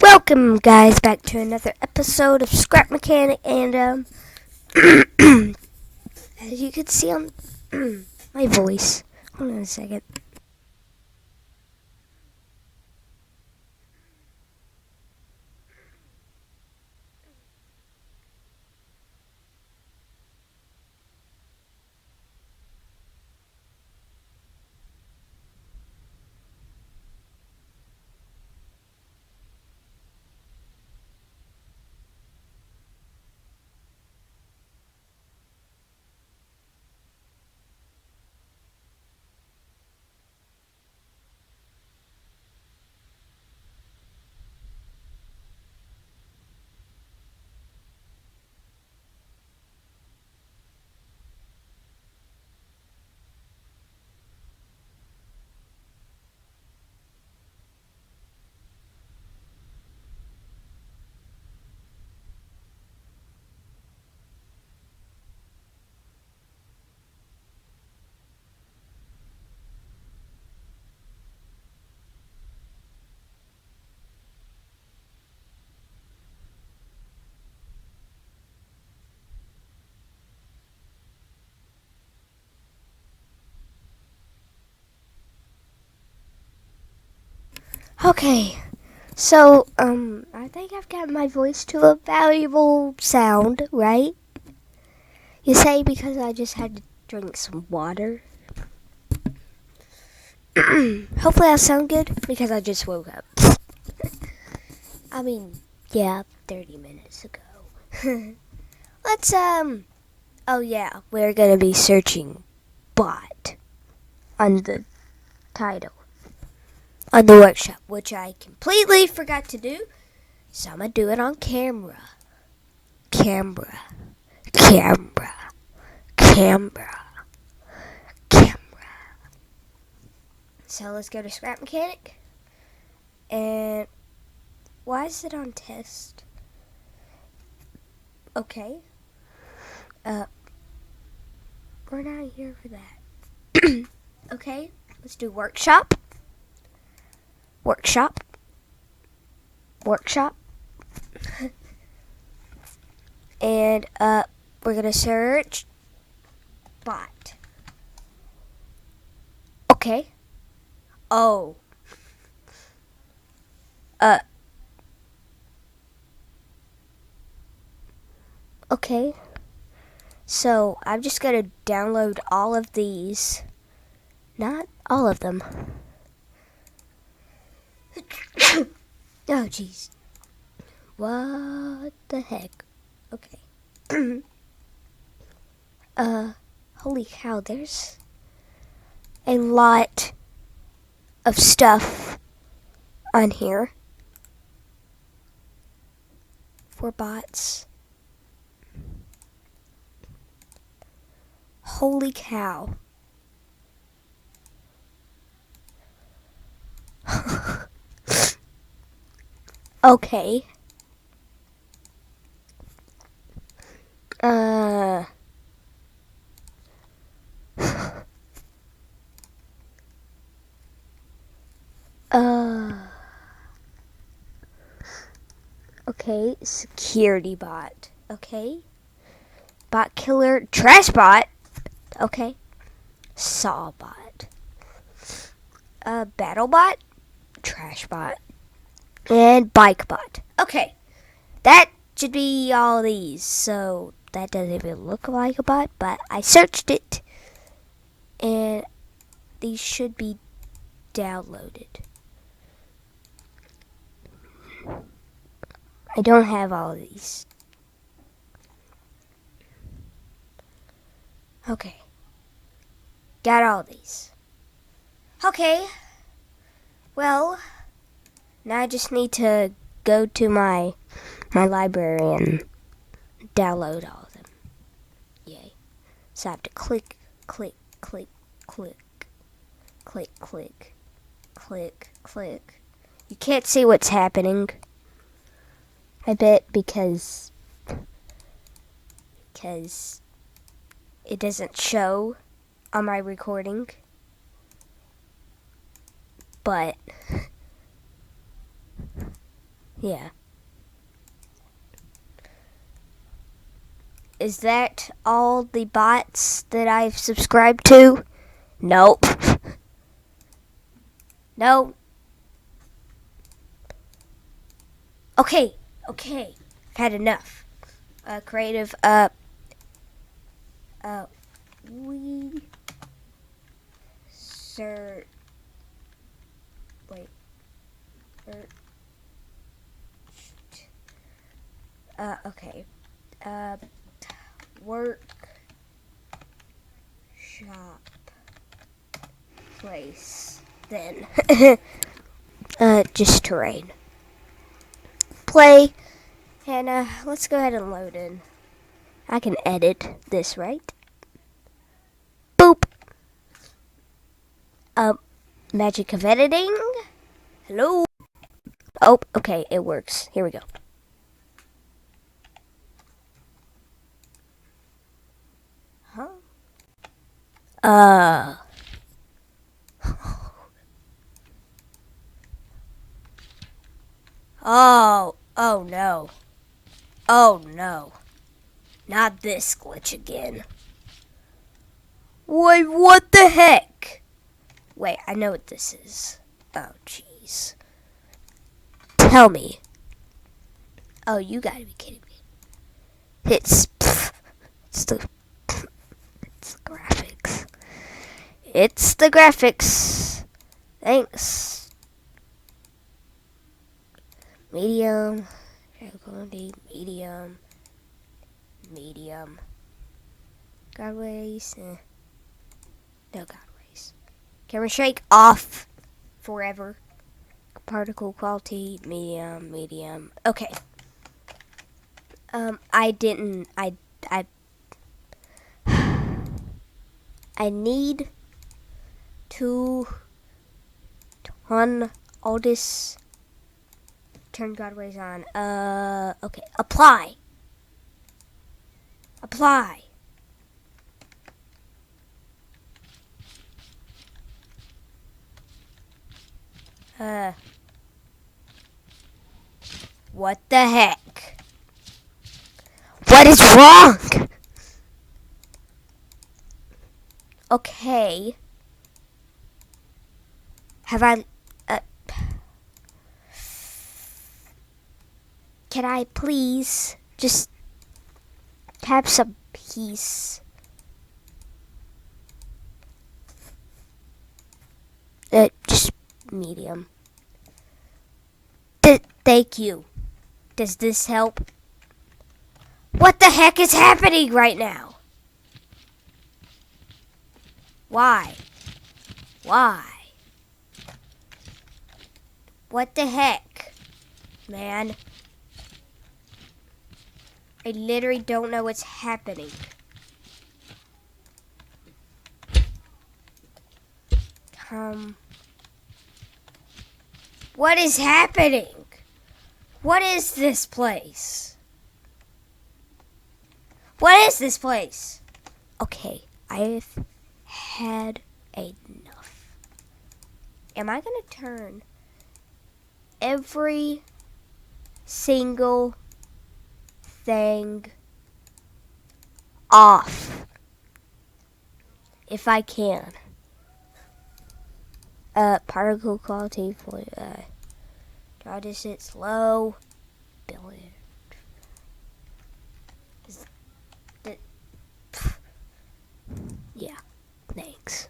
Welcome, guys, back to another episode of Scrap Mechanic, and as you can see on my voice, hold on a second. Okay, so, I think I've got my voice to a valuable sound, right? You say because I just had to drink some water. Hopefully I'll sound good, because I just woke up. I mean, yeah, 30 minutes ago. Let's, oh yeah, we're gonna be searching bot on the title on the workshop, which I completely forgot to do, so I'm gonna do it on camera. Camera. Camera. Camera. Camera. So let's go to Scrap Mechanic. And why is it on test? Okay. We're not here for that. Okay, let's do workshop. Workshop. Workshop. And we're gonna search bot. Okay. Oh. Okay. So I'm just gonna download all of these. Not all of them. Oh jeez. What the heck? Okay. Holy cow, there's a lot of stuff on here for bots. Holy cow. Okay. Okay, security bot. Okay. Bot killer, trash bot. Okay. Saw bot. Battle bot, trash bot, and bike bot. Okay. That should be all these. So that doesn't even look like a bot, but I searched it and these should be downloaded. I don't have all of these. Okay. Got all these. Okay. Well, now I just need to go to my library and download all of them. Yay. So I have to click, click, click, click, click, click, click, click. You can't see what's happening. I bet because it doesn't show on my recording. But Yeah. Is that all the bots that I've subscribed to? Nope. No. Okay. I've had enough. Creative, we search. Wait. Okay. Workshop place. Then. Just terrain. Play. And, let's go ahead and load in. I can edit this, right? Boop. Magic of editing. Hello. Oh, okay, it works. Here we go. Huh? Oh no. Oh no. Not this glitch again. Wait, what the heck? Wait, I know what this is. Oh, jeez. Tell me. Oh, you gotta be kidding me. It's the graphics. It's the graphics. Thanks. Medium. Medium. Godways. No godways. Camera shake off forever. Particle quality, medium. Okay. I need to turn all this. Turn Godways on. Okay. Apply. What the heck? What is wrong? Okay. Have I... can I please just have some peace? Just medium. Thank you. Does this help? What the heck is happening right now? Why? What the heck, man? I literally don't know what's happening. What is happening? What is this place? Okay, I've had enough. Am I gonna turn every single thing off if I can? Particle quality for draw distance low. Billion. Yeah, thanks.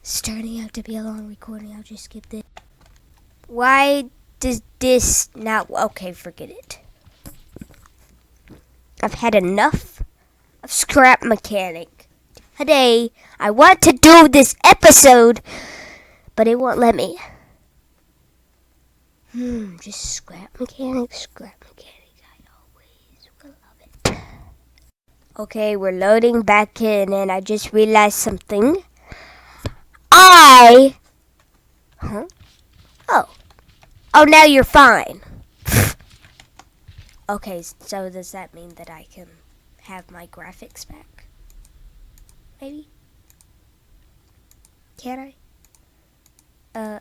It's turning out to be a long recording. I'll just skip this. Why does this not? Okay, forget it. I've had enough of Scrap Mechanic. Today, I want to do this episode, but it won't let me. Just Scrap Mechanic. I always will love it. Okay, we're loading back in, and I just realized something. Huh? Oh, now you're fine. Okay, so does that mean that I can have my graphics back? Maybe? Can I?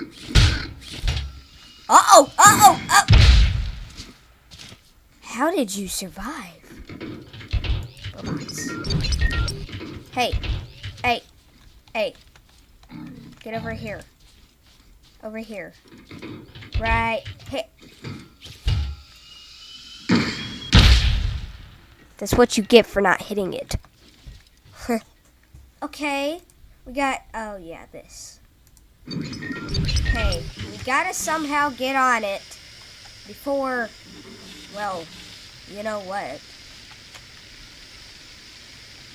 Uh-oh! Uh-oh! Uh-oh! How did you survive? Robots. Hey. Hey. Hey. Get over here. Over here. Right. Hey. That's what you get for not hitting it. Okay. We got... Oh, yeah, this. Okay. We gotta somehow get on it before... Well, you know what?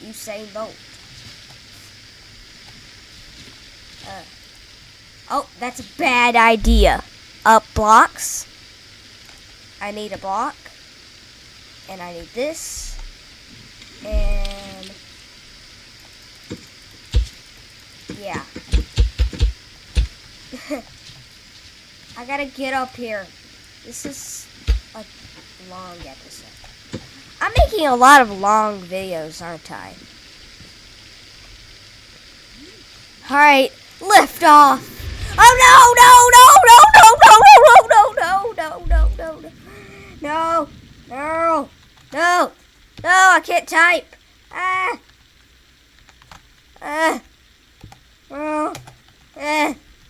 Usain Bolt. Oh, that's a bad idea. Blocks. I need a block. And I need this. And... yeah. I gotta get up here. This is a long episode. I'm making a lot of long videos, aren't I? Alright, lift off. Oh no, I can't type.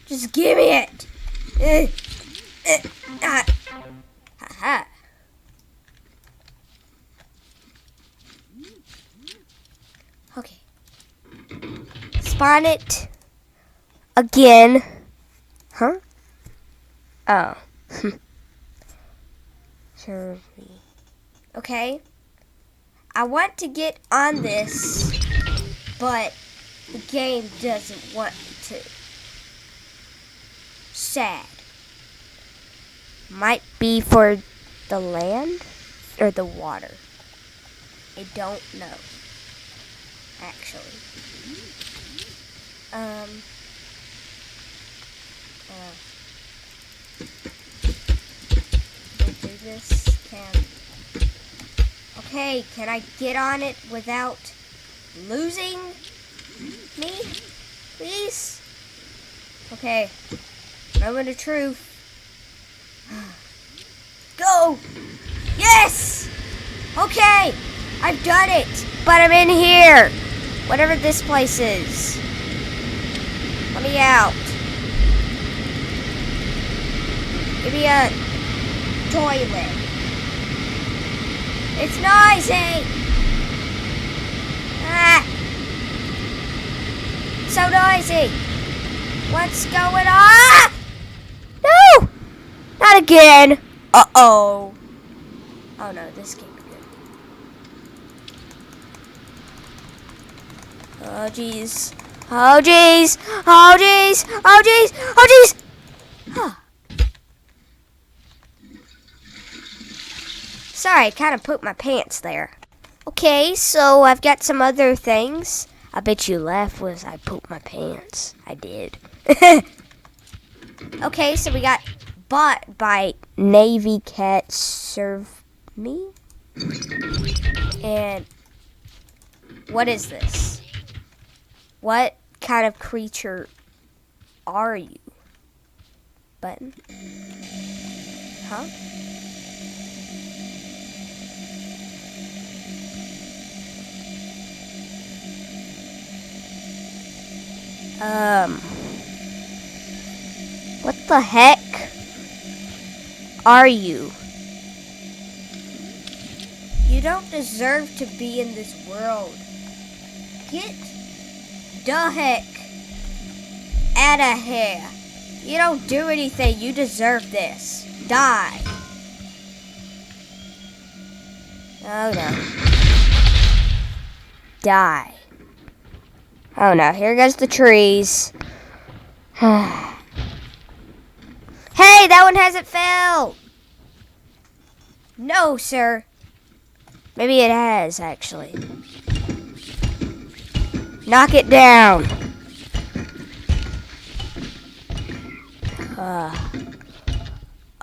Just give me it. Haha. Okay. Spawn it again. Huh? Oh. Serve me. Okay. I want to get on this, but the game doesn't want to. Sad. Might be for the land or the water. I don't know. Actually. Do this. Okay, can I get on it without losing me? Please? Okay. Moment of truth. Go! Yes! Okay! I've done it! But I'm in here! Whatever this place is. Let me out. Give me a toilet. It's noisy! Ah! So noisy! What's going on? No! Not again! Uh-oh. Oh no, this can't be good. Oh jeez. Oh jeez! Oh jeez! Oh jeez! Oh jeez! Huh. Sorry, I kind of pooped my pants there. Okay, so I've got some other things. I bet you laughed when I pooped my pants. I did. Okay, so we got bought by Navy Cat Serve Me. And what is this? What kind of creature are you? Button? Huh? What the heck are you? You don't deserve to be in this world. Get the heck out of here. You don't do anything. You deserve this. Die. Oh no. Die. Oh no, here goes the trees. Hey, that one hasn't fell. No, sir. Maybe it has, actually. Knock it down.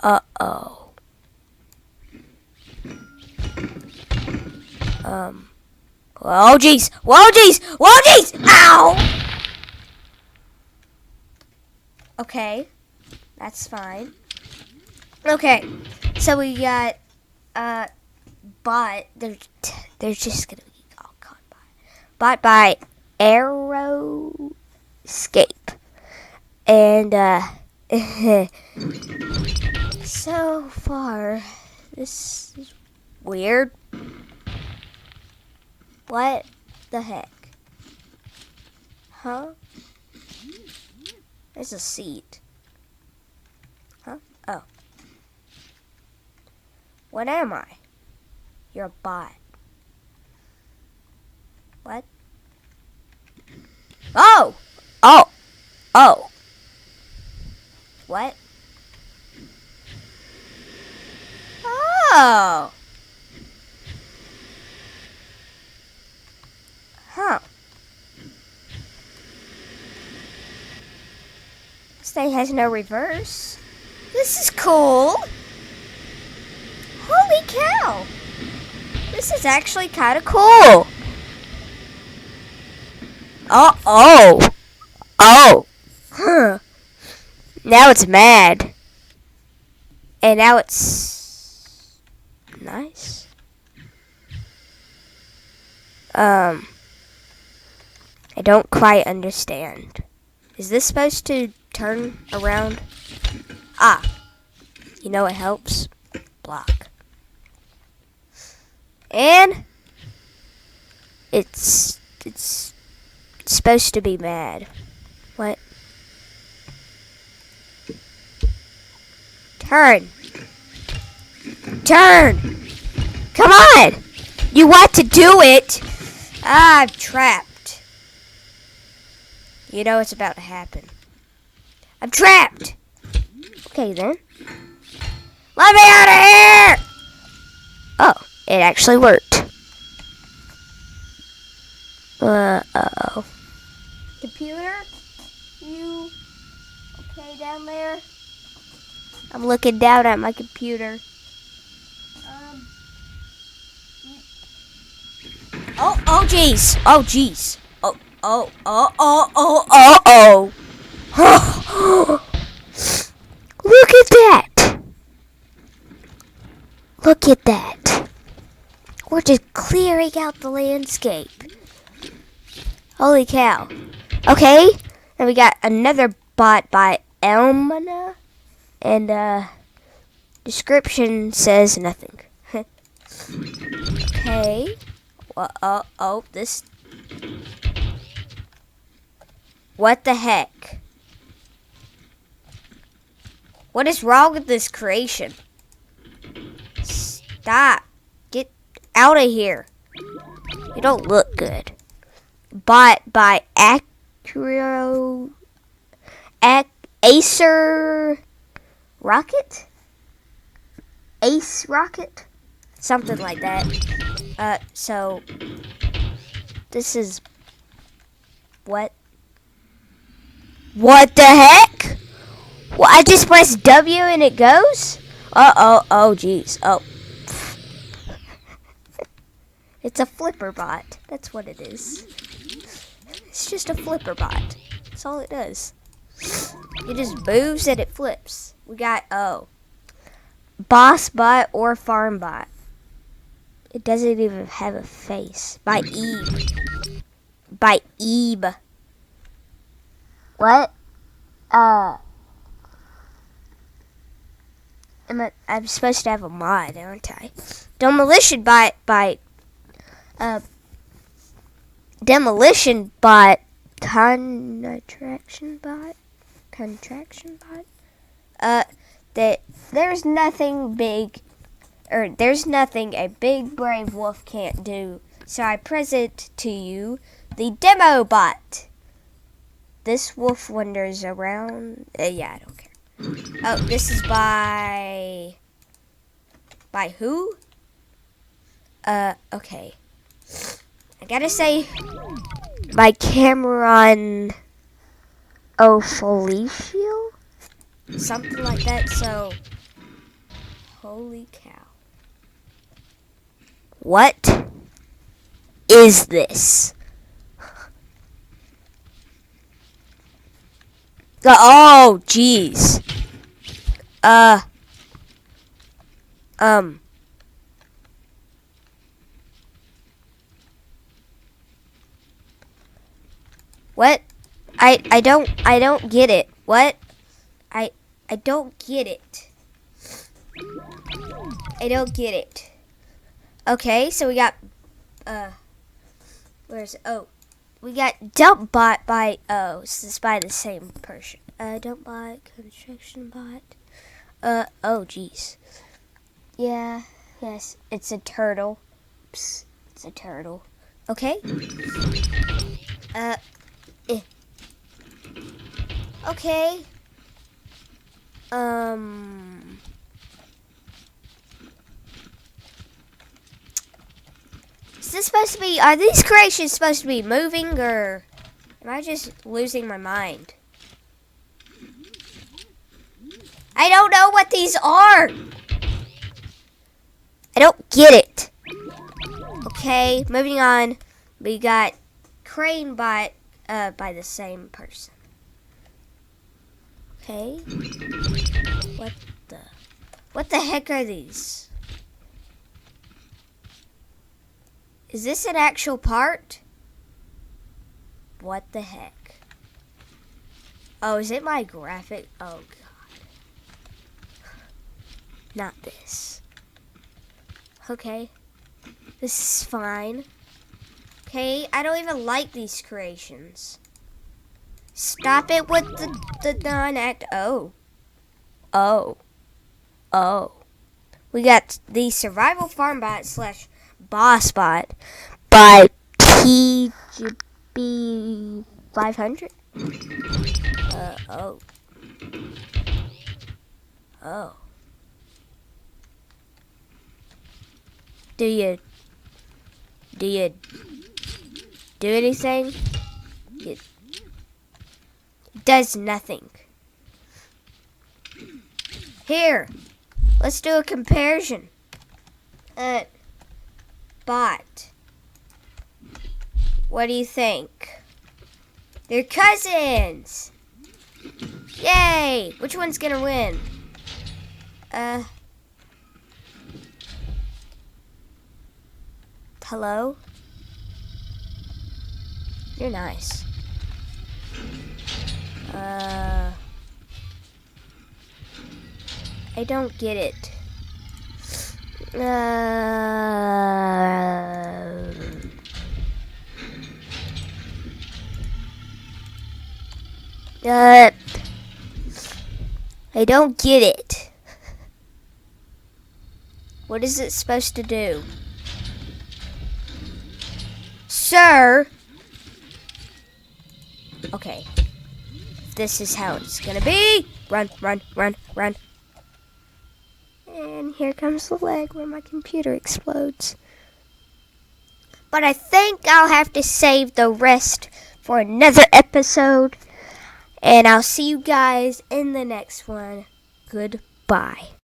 Uh-oh. Whoa, jeez! Whoa, jeez! Whoa, jeez! Ow! Okay. That's fine. Okay, so we got bot. They're just gonna be all caught by bought by Aeroscape, and so far this is weird. What the heck? Huh? There's a seat. Huh? Oh. What am I? You're a bot. What? Oh! Oh! Oh! What? Oh! Huh. This thing has no reverse. This is cool. Holy cow. This is actually kind of cool. Oh, oh. Oh. Huh. Now it's mad. And now it's nice. I don't quite understand. Is this supposed to turn around? Ah. You know what helps? Block. And it's supposed to be mad. What? Turn. Turn. Come on. You want to do it? Ah, I'm trapped. You know what's about to happen. I'm trapped. Okay then. Let me out of here. Oh, it actually worked. Uh-oh. Computer? You okay down there? I'm looking down at my computer. Oh jeez. Oh jeez. Oh. Look at that. Look at that. We're just clearing out the landscape. Holy cow. Okay. And we got another bot by Elmana. And description says nothing. Okay. Oh, this. What the heck? What is wrong with this creation? Stop. Get out of here. You don't look good. Bought by Acer Rocket? Ace Rocket? Something like that. So this is what? What the heck? Well, I just press W and it goes? Oh, jeez. Oh. It's a flipper bot. That's what it is. It's just a flipper bot. That's all it does. It just moves and it flips. We got, boss bot or farm bot. It doesn't even have a face. By Ebe. By Ebe. What? I'm supposed to have a mod, aren't I? Demolition bot by Demolition bot. Contraction bot. That there's nothing big, or there's nothing a big brave wolf can't do. So I present to you the demo bot. This wolf wanders around. Yeah, I don't care. Oh, this is by who? Okay. I gotta say, by Cameron O'Felicio? Something like that, so. Holy cow. What is this? Oh, jeez. What? I don't get it. What? I don't get it. I don't get it. Okay, so we got where's oh, we got dump bot by this is by the same person. Dump bot, construction bot. Oh geez. Yeah, yes, it's a turtle. Psst, it's a turtle. Okay. Okay. Is this supposed to be, are these creations supposed to be moving, or am I just losing my mind? I don't know what these are. I don't get it. Okay, moving on. We got crane bot by the same person. Okay. What the heck are these? Is this an actual part? What the heck? Oh, is it my graphic? Oh god. Not this. Okay. This is fine. Okay, I don't even like these creations. Stop it with the non-act. Oh. We got the survival farm bot slash boss bot by TGB 500. Oh. Do you do anything? It does nothing. Here, let's do a comparison. Bot. What do you think? They're cousins! Yay! Which one's gonna win? Hello? You're nice. I don't get it. I don't get it. What is it supposed to do? Sir? Okay. This is how it's gonna be. Run. And here comes the leg where my computer explodes. But I think I'll have to save the rest for another episode. And I'll see you guys in the next one. Goodbye.